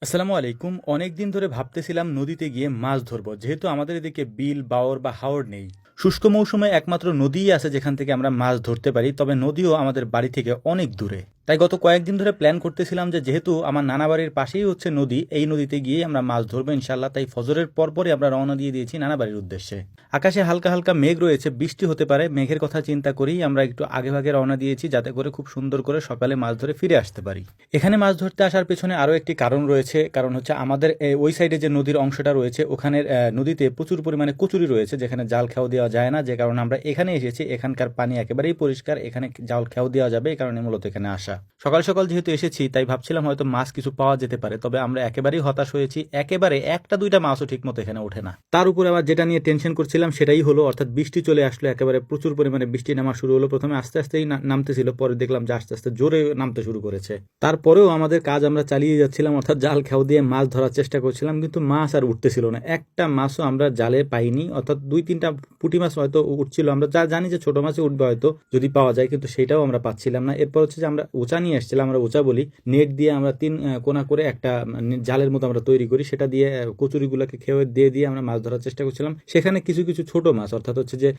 আসসালামু আলাইকুম। অনেক দিন ধরে ভাবতেছিলাম নদীতে গিয়ে মাছ ধরবো, যেহেতু আমাদের এদিকে বিল, বাওর বা হাওর নেই। শুষ্ক মৌসুমে একমাত্র নদীই আছে যেখান থেকে আমরা মাছ ধরতে পারি, তবে নদীও আমাদের বাড়ি থেকে অনেক দূরে। তাই গত কয়েকদিন ধরে প্ল্যান করতেছিলাম যে যেহেতু আমার নানা বাড়ির পাশেই হচ্ছে নদী, এই নদীতে গিয়ে আমরা মাছ ধরবো ইনশাল্লাহ। তাই ফজরের পরপরই আমরা রওনা দিয়ে দিয়েছি নানা বাড়ির উদ্দেশ্যে। আকাশে হালকা হালকা মেঘ রয়েছে, বৃষ্টি হতে পারে, মেঘের কথা চিন্তা করেই আমরা একটু আগে ভাগে রওনা দিয়েছি, যাতে করে খুব সুন্দর করে সকালে মাছ ধরে ফিরে আসতে পারি। এখানে মাছ ধরতে আসার পেছনে আরও একটি কারণ রয়েছে, কারণ হচ্ছে আমাদের ওই সাইডে যে নদীর অংশটা রয়েছে ওখানের নদীতে প্রচুর পরিমাণে কচুরি রয়েছে, যেখানে জাল খেয়াও দেওয়া যায় না, যে কারণে আমরা এখানে এসেছি। এখানকার পানি একেবারেই পরিষ্কার, এখানে জাল খেয়াও দেওয়া যাবে, এই কারণে মূলত এখানে আসা। সকাল সকাল যেহেতু এসেছি তাই ভাবছিলাম হয়তো মাছ কিছু পাওয়া যেতে পারে, তবে আমরা একেবারেই হতাশ হয়েছি। একেবারে একটা দুইটা মাছও ঠিক মতো এখানে ওঠে না। তার উপরে আবার যেটা নিয়ে টেনশন করছিলাম সেটাই হলো, অর্থাৎ বৃষ্টি চলে আসলো, একেবারে প্রচুর পরিমাণে বৃষ্টি নামা শুরু হলো। প্রথমে আস্তে আস্তেই নামতেছিল, পরে দেখলাম যে আস্তে আস্তে জোরে নামতে শুরু করেছে। তারপরেও আমাদের কাজ আমরা চালিয়ে যাচ্ছিলাম, অর্থাৎ জাল খেয়াও দিয়ে মাছ ধরার চেষ্টা করছিলাম, কিন্তু মাছ আর উঠতেছিল না। একটা মাছও আমরা জালে পাইনি, অর্থাৎ দুই তিনটা পুঁটি মাছ হয়তো উঠছিল, আমরা যা জানি যে ছোট মাছই উঠবে হয়তো যদি পাওয়া যায়, কিন্তু সেটাও আমরা পাচ্ছিলাম না। এরপর হচ্ছে যে আমরা উঁচা নিয়ে এসেছিলাম, আমরা উঁচা বলি, নেট দিয়ে আমরা তিন কোনা করে একটা জালের মতো আমরা তৈরি করি, সেটা দিয়ে কচুরিগুলোকে খেয়ে দিয়ে দিয়ে আমরা মাছ ধরার চেষ্টা করছিলাম। সেখানে কিছু কিছু ছোট মাছ, অর্থাৎ হচ্ছে যে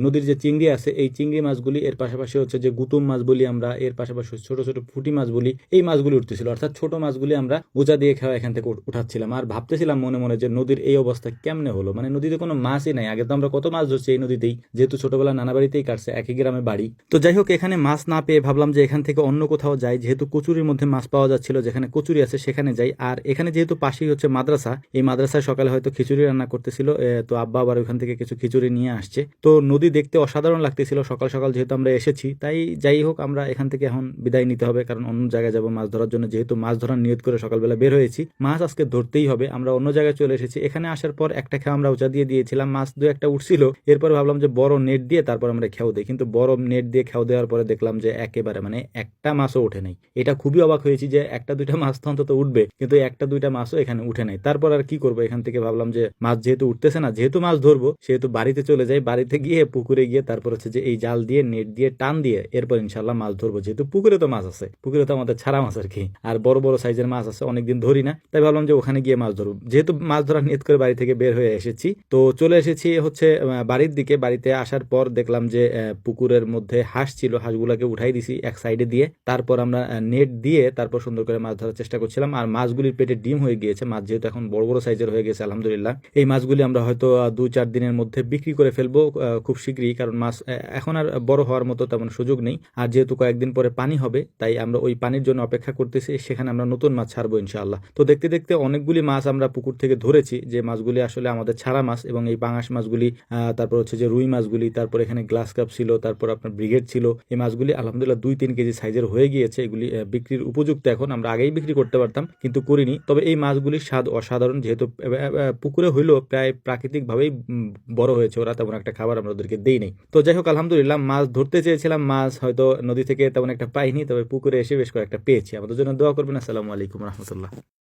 নদীর যে চিংড়ি আছে, এই চিংড়ি মাছগুলি, এর পাশাপাশি হচ্ছে যে গুতুম মাছ বলি আমরা, এর পাশাপাশি ছোট ছোট পুঁটি মাছ বলি, এই মাছগুলি উঠতেছিল। অর্থাৎ ছোট মাছগুলি আমরা উঁচা দিয়ে খাওয়া এখান থেকে উঠাচ্ছিলাম। আর ভাবতেছিলাম মনে মনে যে নদীর এই অবস্থা কেমনে হলো, মানে নদীতে কোনো মাছই নাই। আগে তো আমরা কত মাছ ধরছি এই নদীতেই, যেহেতু ছোটবেলা নানা বাড়িতেই কাটছে, একই গ্রামে বাড়ি। তো যাই হোক, এখানে মাছ না পেয়ে ভাবলাম যে এখান থেকে অন্য কোথাও যাই, যেহেতু কচুরির মধ্যে মাছ পাওয়া যাচ্ছিল, যেখানে কচুরি আছে সেখানে যাই। আর এখানে যেহেতু পাশেই হচ্ছে মাদ্রাসা, এই মাদ্রাসায় সকালে হয়তো খিচুড়ি রান্না করতেছিল, তো আব্বা আবার ওখান থেকে কিছু খিচুড়ি নিয়ে আসছে। তো নদী দেখতে অসাধারণ লাগতেছিল সকাল সকাল, যেহেতু আমরা এসেছি। তাই যাই হোক, আমরা এখান থেকে এখন বিদায় নিতে হবে, কারণ অন্য জায়গায় যাবো মাছ ধরার জন্য। যেহেতু মাছ ধরার নিয়ত করে সকালবেলা বের হয়েছি, মাছ আজকে ধরতেই হবে। আমরা অন্য জায়গায় চলে এসেছি। এখানে আসার পর একটা খেয়া আমরা উঁচা দিয়ে দিয়েছিলাম, মাছ দু একটা উঠছিল। এরপর ভাবলাম যে বড় নেট দিয়ে তারপর আমরা খেয়াও দিই, কিন্তু বড় নেট দিয়ে খেয়াও দেওয়ার পরে দেখলাম যে একেবারে মানে একটা মাছও ওঠে নাই। এটা খুবই অবাক হয়েছি যে একটা দুইটা মাছ তো অন্তত উঠবে, কিন্তু একটা দুইটা মাছও এখানে উঠে নাই। তারপর আর কি করবো, এখান থেকে ভাবলাম যে মাছ যেহেতু উঠতেছে না, যেহেতু মাছ ধরবো, সেহেতু বাড়িতে চলে যাই। বাড়িতে গিয়ে পুকুরে গিয়ে তারপর হচ্ছে যে এই জাল দিয়ে নেট দিয়ে টান দিয়ে এরপর ইনশাল্লাহ মাছ ধরবো। যেহেতু পুকুরে তো মাছ আছে, পুকুরে তো আমাদের ছাড়া মাছ আর কি, আর বড় বড় সাইজের মাছ আছে, অনেকদিন ধরি না, তাই ভাবলাম যে ওখানে গিয়ে মাছ ধরবো। যেহেতু মাছ ধরার নিয়ত করে বাড়ি থেকে বের হয়ে এসেছি, তো চলে এসেছি হচ্ছে বাড়ির দিকে। বাড়িতে আসার পর দেখলাম যে পুকুরের মধ্যে হাঁস ছিল, হাঁসগুলাকে উঠাই দিছি এক সাইডে দিয়ে। তারপর আমরা নেট দিয়ে তারপর সুন্দর করে মাছ ধরার চেষ্টা করছিলাম। আর মাছগুলির পেটে ডিম হয়ে গিয়েছে, মাছ যেহেতু এখন বড় বড় সাইজের হয়ে গেছে আলহামদুলিল্লাহ। এই মাছগুলি আমরা হয়তো 2-4 দিনের মধ্যে বিক্রি করে ফেলবো খুব শীঘ্রই, কারণ মাছ এখন আর বড় হওয়ার মতো তেমন সুযোগ নেই। আর যেহেতু কয়েকদিন পরে পানি হবে, তাই আমরা ওই পানির জন্য অপেক্ষা করতেছি, সেখানে আমরা নতুন মাছ ছাড়বো ইনশাআল্লাহ। তো দেখতে দেখতে অনেকগুলি মাছ আমরা পুকুর থেকে ধরেছি, যে মাছগুলি আসলে আমাদের ছাড়া মাছ। এবং এই পাঙাশ মাছগুলি, তারপর হচ্ছে যে রুই মাছগুলি, তারপর এখানে গ্লাস কাপ ছিল, তারপর আপনার ব্রিগেড ছিল, এই মাছগুলি আলহামদুলিল্লাহ 2-3 কেজি সাইজের হয়ে গিয়েছে। এগুলি বিক্রির উপযুক্ত এখন, আমরা আগেই বিক্রি করতে পারতাম কিন্তু করিনি। তবে এই মাছগুলির স্বাদ অসাধারণ, যেহেতু পুকুরে হইলেও প্রায় প্রাকৃতিকভাবেই বড় হয়েছে, ওরা তেমন একটা খাবার আমরা ওদেরকে দেই নেই। তো যাই হোক, আলহামদুলিল্লাহ মাছ ধরতে চেয়েছিলাম, মাছ হয়তো নদী থেকে তেমন একটা পাইনি, তবে পুকুরে এসে বেশ কয়েকটা পেয়েছি। আমাদের জন্য দোয়া করবেন। আসসালামু আলাইকুম রহমতুল্লাহ।